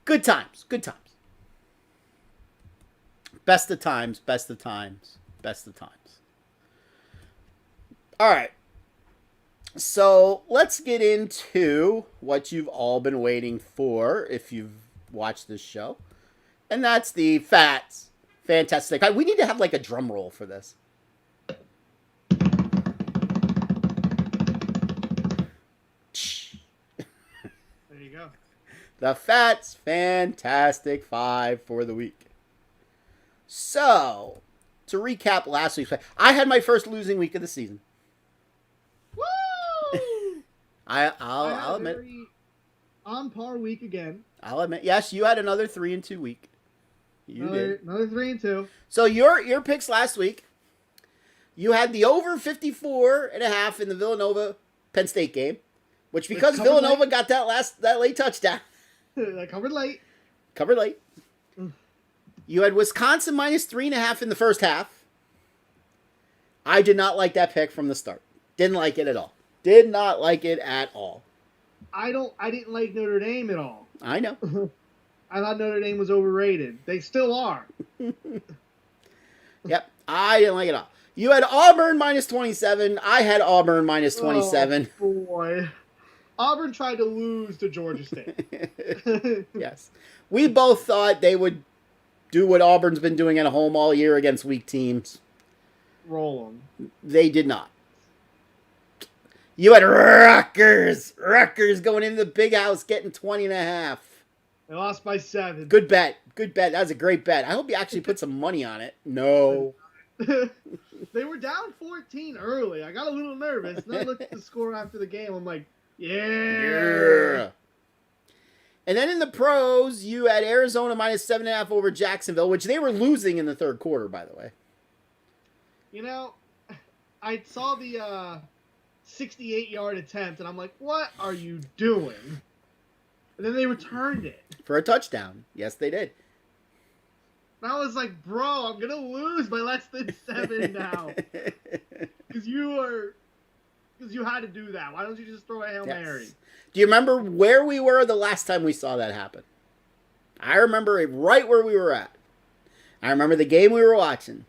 Good times. Best of times. All right. So let's get into what you've all been waiting for if you've watched this show. And that's the Phatts Phantastic. We need to have like a drum roll for this. There you go. The Phatts Phantastic Five for the week. So, to recap last week's, I had my first losing week of the season. Woo! I'll admit. Very on par week again. I'll admit. Yes, you had another 3-2 week. You did. Another 3-2. So your picks last week, you had the over 54.5 in the Villanova Penn State game, which because Villanova got that late touchdown. I covered late. You had Wisconsin minus 3.5 in the first half. I did not like that pick from the start. Didn't like it at all. Did not like it at all. I didn't like Notre Dame at all. I know. I thought Notre Dame was overrated. They still are. Yep. I didn't like it at all. You had Auburn minus 27. I had Auburn minus 27. Oh, boy. Auburn tried to lose to Georgia State. Yes. We both thought they would do what Auburn's been doing at home all year against weak teams. Roll them. They did not. You had Rutgers going into the big house getting 20.5. They lost by 7. Good bet. That was a great bet. I hope you actually put some money on it. No. They were down 14 early. I got a little nervous. And I looked at the score after the game. I'm like, yeah. And then in the pros, you had Arizona minus 7.5 over Jacksonville, which they were losing in the third quarter, by the way. I saw the 68-yard attempt, and I'm like, what are you doing? And then they returned it. For a touchdown. Yes, they did. And I was like, bro, I'm going to lose by less than 7 now. Because you had to do that. Why don't you just throw a Hail Mary? Do you remember where we were the last time we saw that happen? I remember it right where we were at. I remember the game we were watching.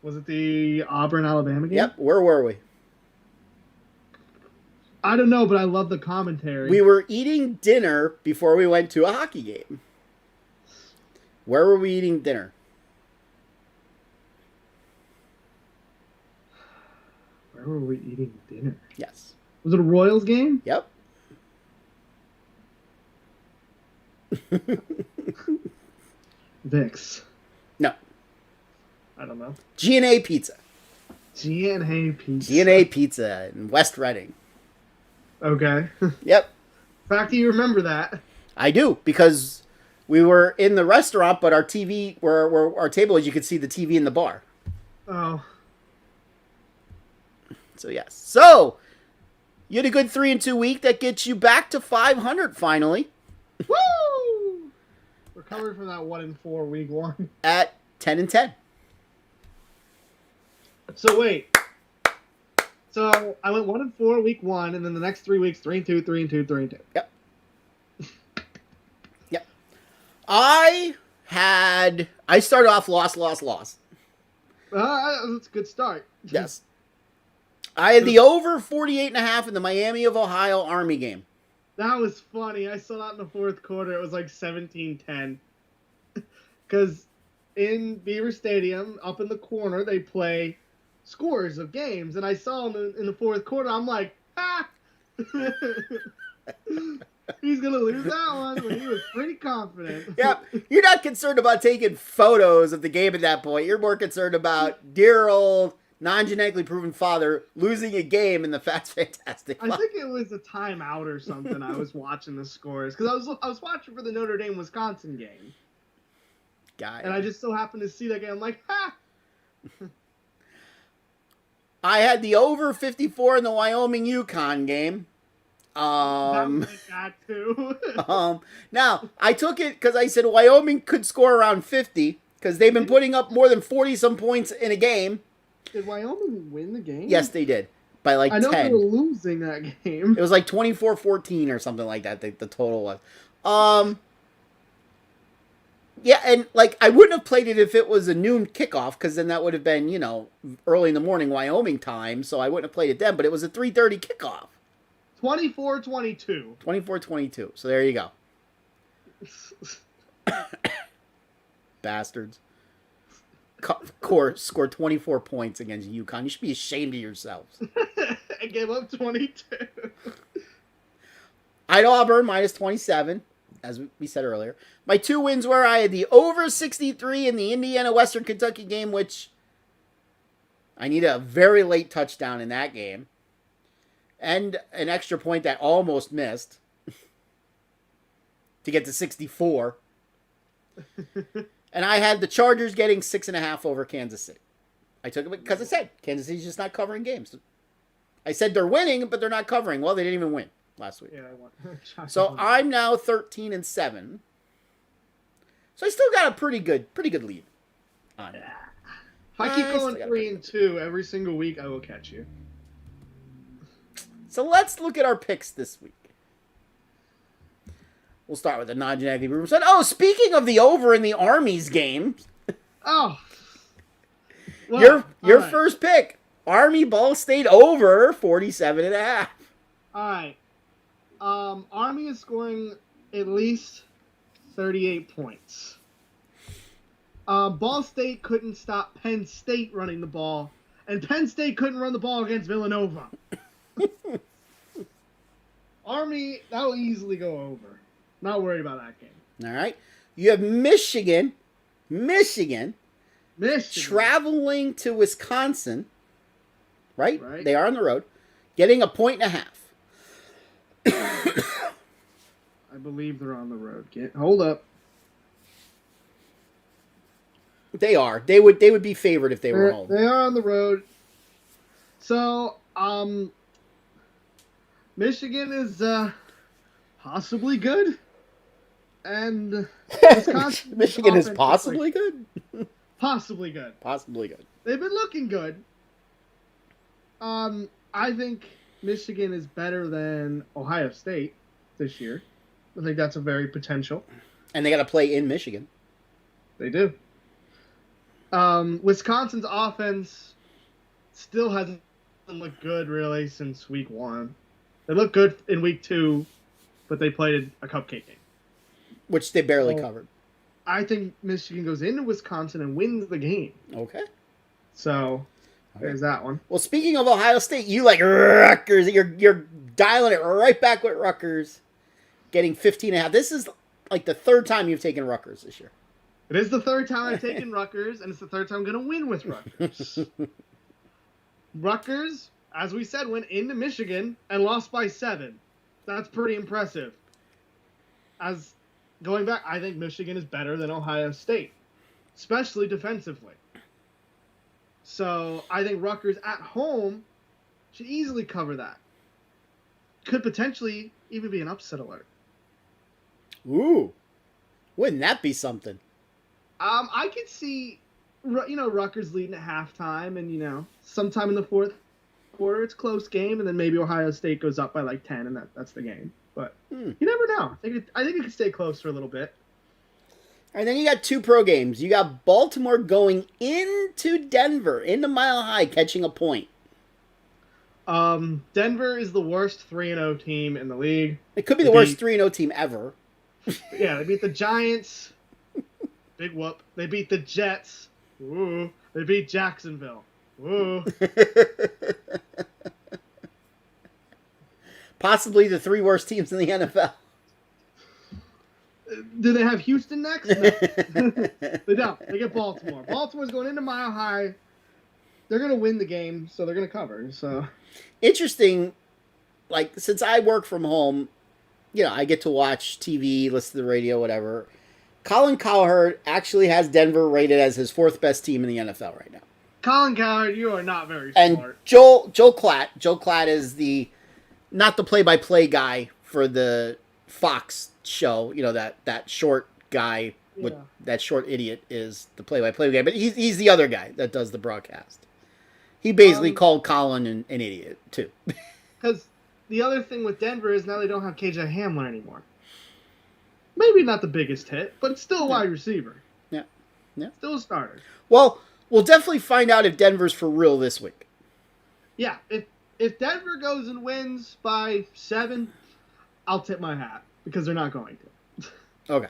Was it the Auburn-Alabama game? Yep. Where were we? I don't know, but I love the commentary. We were eating dinner before we went to a hockey game. Where were we eating dinner? Where were we eating dinner? Yes. Was it a Royals game? Yep. Vicks. No. I don't know. G&A Pizza. G&A Pizza. G&A Pizza in West Reading. Okay. Yep. Fact that you remember that. I do, because we were in the restaurant, but our TV, where our table is, you could see the TV in the bar. Oh. So, yes. So, you had a good 3-2 week that gets you back to 500 finally. Woo! Recovered from that 1-4 week one. At 10-10. So, wait. So, I went 1-4 week one, and then the next 3 weeks, 3-2, 3-2, 3-2. Yep. Yep. I started off loss. That's a good start. Yes. I had the over 48.5 in the Miami of Ohio Army game. That was funny. I saw that in the fourth quarter. It was like 17-10. Because in Beaver Stadium, up in the corner, they play scores of games. And I saw them in the fourth quarter. I'm like, ah! He's going to lose that one when he was pretty confident. Yep. You're not concerned about taking photos of the game at that point. You're more concerned about dear old non-genetically proven father losing a game in the Phatts Phantastic. I think it was a timeout or something. I was watching the scores because I was watching for the Notre Dame Wisconsin game. And I just so happened to see that game. I'm like, ha! I had the over 54 in the Wyoming Yukon game. That too. Now, I took it because I said Wyoming could score around 50 because they've been putting up more than 40-some points in a game. Did Wyoming win the game? Yes, they did. By like 10. I know they were losing that game. It was like 24-14 or something like that, the total was. Yeah, and like I wouldn't have played it if it was a noon kickoff because then that would have been, early in the morning Wyoming time, so I wouldn't have played it then, but it was a 3:30 kickoff. 24-22. 24-22. So there you go. Bastards. Scored 24 points against UConn. You should be ashamed of yourselves. I gave up 22. I had Auburn minus 27, as we said earlier. My two wins were I had the over 63 in the Indiana Western Kentucky game, which I need a very late touchdown in that game. And an extra point that almost missed to get to 64. And I had the Chargers getting 6.5 over Kansas City. I took it because I said Kansas City's just not covering games. I said they're winning, but they're not covering. Well, they didn't even win last week. Yeah, I won. So I'm now 13-7. So I still got a pretty good lead on it. If I keep going 3-2 every single week, I will catch you. So let's look at our picks this week. We'll start with the non-genetically proven son. Oh, speaking of the over in the Army's game. Oh. Well, your first pick. Army Ball State over 47.5. All right. Army is scoring at least 38 points. Ball State couldn't stop Penn State running the ball, and Penn State couldn't run the ball against Villanova. Army, that will easily go over. Not worried about that game. All right. You have Michigan traveling to Wisconsin, right? They are on the road, getting 1.5 points. I believe they're on the road. Hold up. They are. They would be favored if they were home. They are on the road. So, Michigan is possibly good. And Wisconsin Michigan is possibly good? Possibly good. Possibly good. They've been looking good. I think Michigan is better than Ohio State this year. I think that's a very potential. And they got to play in Michigan. They do. Wisconsin's offense still hasn't looked good, really, since week 1. They looked good in week 2, but they played a cupcake game. Which they barely covered. I think Michigan goes into Wisconsin and wins the game. Okay. So, there's that one. Well, speaking of Ohio State, you like Rutgers. You're dialing it right back with Rutgers, getting 15.5. This is like the third time you've taken Rutgers this year. It is the third time I've taken Rutgers, and it's the third time I'm going to win with Rutgers. Rutgers, as we said, went into Michigan and lost by 7. That's pretty impressive. Going back, I think Michigan is better than Ohio State, especially defensively. So I think Rutgers at home should easily cover that. Could potentially even be an upset alert. Ooh. Wouldn't that be something? I could see, Rutgers leading at halftime, and, sometime in the fourth quarter, it's a close game, and then maybe Ohio State goes up by like 10, and that's the game. But you never know. I think it could stay close for a little bit. All right, then you got 2 pro games. You got Baltimore going into Denver, into Mile High, catching a point. Denver is the worst 3-0 team in the league. It could be the worst 3-0 team ever. Yeah, they beat the Giants. Big whoop. They beat the Jets. Ooh. They beat Jacksonville. Ooh. Possibly the 3 worst teams in the NFL. Do they have Houston next? No. They don't. They get Baltimore. Baltimore's going into Mile High. They're going to win the game, so they're going to cover. So Interesting, like, since I work from home, I get to watch TV, listen to the radio, whatever. Colin Cowherd actually has Denver rated as his fourth best team in the NFL right now. Colin Cowherd, you are not very And smart. Joel Klatt is not the play-by-play guy for the Fox show, that short guy with that short idiot is the play-by-play guy, but he's the other guy that does the broadcast. He basically called Colin an idiot too. Because the other thing with Denver is now they don't have KJ Hamler anymore. Maybe not the biggest hit, but it's still a wide receiver. Yeah. Still a starter. Well, we'll definitely find out if Denver's for real this week. Yeah, if Denver goes and wins by 7, I'll tip my hat because they're not going to. Okay.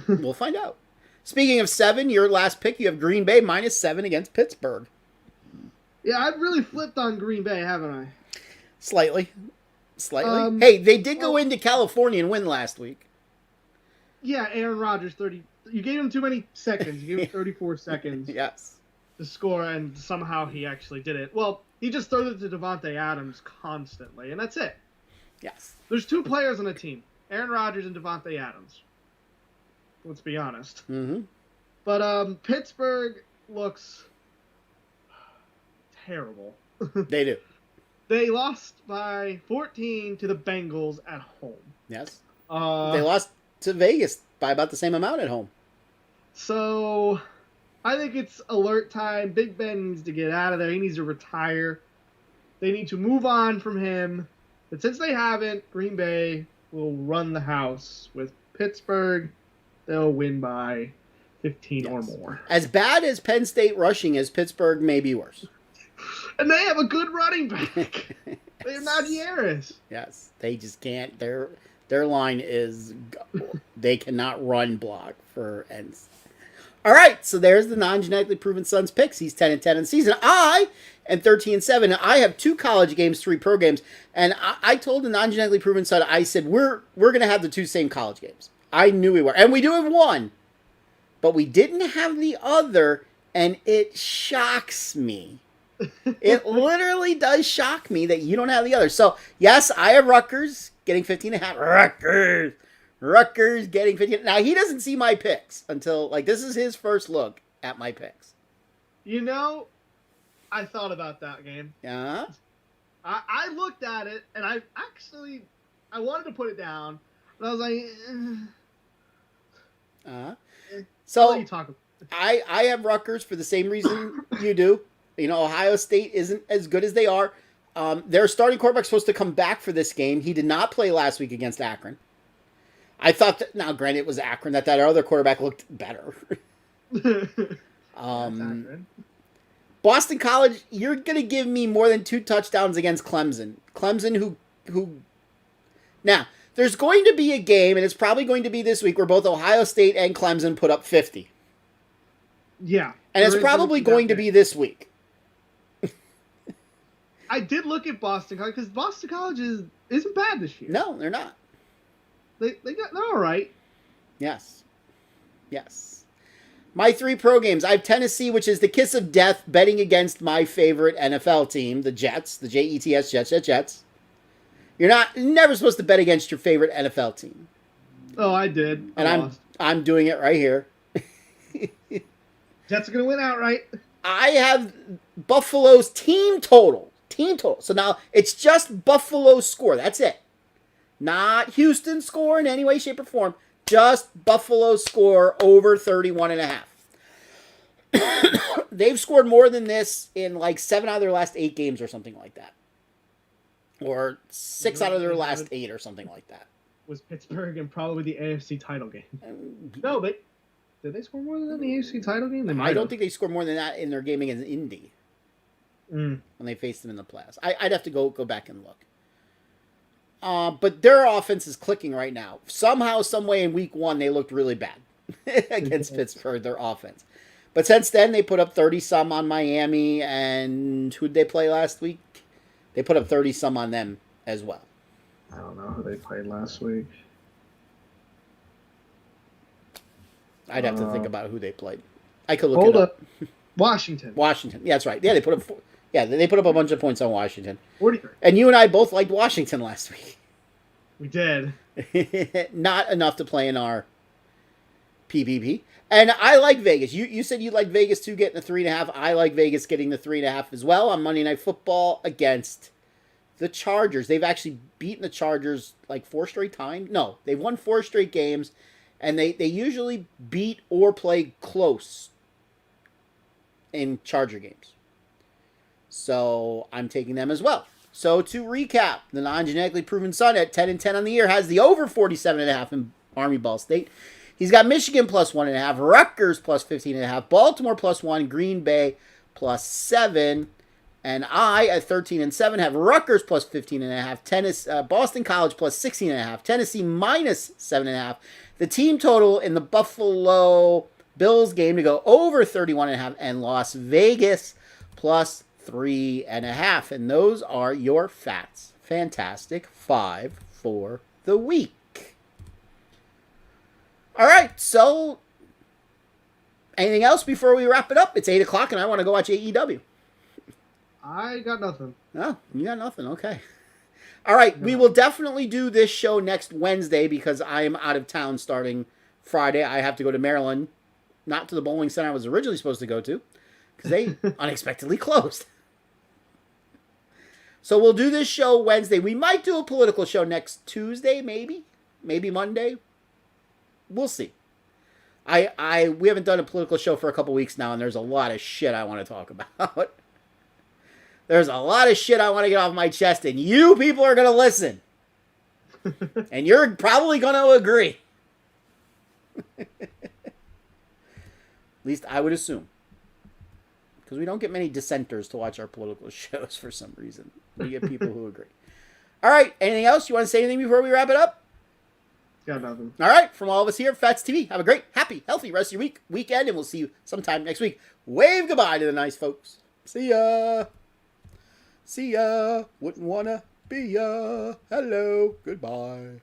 We'll find out. Speaking of 7, your last pick, you have Green Bay -7 against Pittsburgh. Yeah, I've really flipped on Green Bay, haven't I? Slightly. Hey, they did go into California and win last week. Yeah, Aaron Rodgers, 30. You gave him too many seconds. You gave him 34 seconds Yes. to score, and somehow he actually did it. Well, he just throws it to Devontae Adams constantly, and that's it. Yes. There's 2 players on the team, Aaron Rodgers and Devontae Adams. Let's be honest. Mm-hmm. But Pittsburgh looks terrible. They do. They lost by 14 to the Bengals at home. Yes. They They lost to Vegas by about the same amount at home. So I think it's alert time. Big Ben needs to get out of there. He needs to retire. They need to move on from him. But since they haven't, Green Bay will run the house with Pittsburgh. They'll win by 15 or more. As bad as Penn State rushing is, Pittsburgh may be worse. And they have a good running back. They have Najee Harris. Yes. They just can't. Their line is... They cannot run block for ends. All right, so there's the non-genetically proven son's picks. He's 10-10 in the season. I am 13-7. I have 2 college games, 3 pro games, and I told the non-genetically proven son, I said we're going to have the 2 same college games. I knew we were, and we do have one, but we didn't have the other, and it shocks me. It literally does shock me that you don't have the other. So yes, I have Rutgers getting 15.5. Rutgers getting 15. Now, he doesn't see my picks until, this is his first look at my picks. I thought about that game. Yeah. I looked at it, and I wanted to put it down, but I was like, I'll So, let you talk about it. I have Rutgers for the same reason you do. Ohio State isn't as good as they are. Their starting quarterback's supposed to come back for this game. He did not play last week against Akron. I thought that, now granted it was Akron, that other quarterback looked better. Boston College, you're going to give me more than 2 touchdowns against Clemson. Clemson who now, there's going to be a game, and it's probably going to be this week, where both Ohio State and Clemson put up 50. Yeah. And it's probably going to be this week. I did look at Boston College, because Boston College isn't bad this year. No, they're not. They're all right. Yes. My 3 pro games. I have Tennessee, which is the kiss of death, betting against my favorite NFL team, the Jets, the Jets, Jets. You're never supposed to bet against your favorite NFL team. Oh, I did. And I'm doing it right here. Jets are going to win outright. I have Buffalo's team total. So now it's just Buffalo's score. That's it. Not Houston's score in any way, shape, or form. Just Buffalo's score over 31.5. They've scored more than this in 7 out of their last 8 games or something like that. Or 6 out of their last 8 or something like that. Was Pittsburgh and probably the AFC title game. No, did they score more than that in the AFC title game? I don't think they scored more than that in their game against Indy. When they faced them in the playoffs. I'd have to go back and look. But their offense is clicking right now. Somehow, some way in week 1, they looked really bad against Pittsburgh, their offense. But since then, they put up 30-some on Miami, and who'd they play last week? They put up 30-some on them as well. I don't know who they played last week. I'd have to think about who they played. I could look Hold it up. Washington. Washington. Yeah, that's right. Yeah, they put up. They put up a bunch of points on Washington. 43. And you and I both liked Washington last week. We did. Not enough to play in our PPP. And I like Vegas. You said you like Vegas too, getting the 3.5. I like Vegas getting the 3.5 as well on Monday Night Football against the Chargers. They've actually beaten the Chargers like 4 straight times. No, they've won 4 straight games, and they usually beat or play close in Charger games. So I'm taking them as well. So to recap, the non-genetically proven son at 10-10 on the year has the over 47.5 in Army Ball State. He's got Michigan plus 1.5, Rutgers plus 15.5, Baltimore plus 1, Green Bay plus 7, and I at 13-7 have Rutgers plus 15.5, Boston College plus 16.5, Tennessee minus 7.5. The team total in the Buffalo Bills game to go over 31.5, and Las Vegas plus 3.5. And those are your Phatts Fantastic 5 for the week. All right, so anything else before we wrap it up? It's 8 o'clock and I want to go watch AEW. I got nothing. Oh, you got nothing. Okay. All right, we will definitely do this show next Wednesday because I am out of town starting Friday. I have to go to Maryland, not to the bowling center I was originally supposed to go to because they unexpectedly closed. So we'll do this show Wednesday. We might do a political show next Tuesday, maybe Monday. We'll see. We haven't done a political show for a couple weeks now, and there's a lot of shit I want to talk about. There's a lot of shit I want to get off my chest, and you people are going to listen. And you're probably going to agree. At least I would assume. Because we don't get many dissenters to watch our political shows for some reason. We get people who agree. All right, anything else? You want to say anything before we wrap it up? Got nothing. All right, from all of us here at Phatts TV, have a great, happy, healthy rest of your weekend, and we'll see you sometime next week. Wave goodbye to the nice folks. See ya. See ya. Wouldn't wanna be ya. Hello. Goodbye.